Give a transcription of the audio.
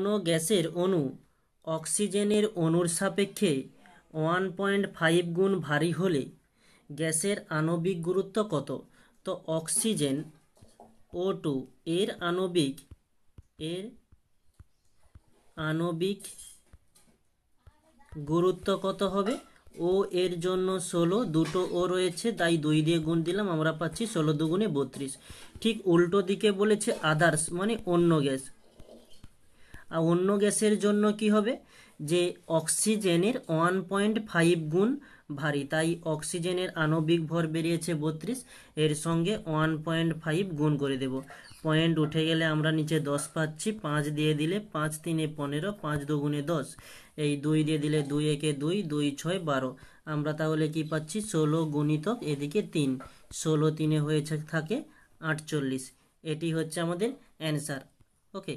কোনো গ্যাসের অণু অক্সিজেনের অণুর সাপেক্ষে 1.5 গুণ ভারী হলে গ্যাসের আণবিক গুরুত্ব কত? তো অক্সিজেন O2 এর আণবিক গুরুত্ব কত হবে? ও এর জন্য 16, দুটো ও রয়েছে তাই 2 দিয়ে গুণ দিলাম, আমরা পাচ্ছি 16 দুগুণে 32। ঠিক উল্টো দিকে বলেছে আদার্স মানে অন্য গ্যাস। আর অন্য গ্যাসের জন্য কি হবে? যে অক্সিজেনের 1.5 গুণ ভারী, তাই অক্সিজেনের আণবিক ভর বেরিয়েছে 32, এর সঙ্গে 1.5 গুণ করে দেব। পয়েন্ট উঠে গেলে আমরা নিচে 10 পাচ্ছি, 5 দিয়ে দিলে 5 3 15, 5 দুগুণে 10, এই 2 দিয়ে দিলে 2 একে 2, 2 6 12, আমরা তাহলে কি পাচ্ছি 16 গুণিতক এদিকে 3, 16 3 হয়েছে থাকে 48। এটি হচ্ছে আমাদের অ্যান্সার। ওকে।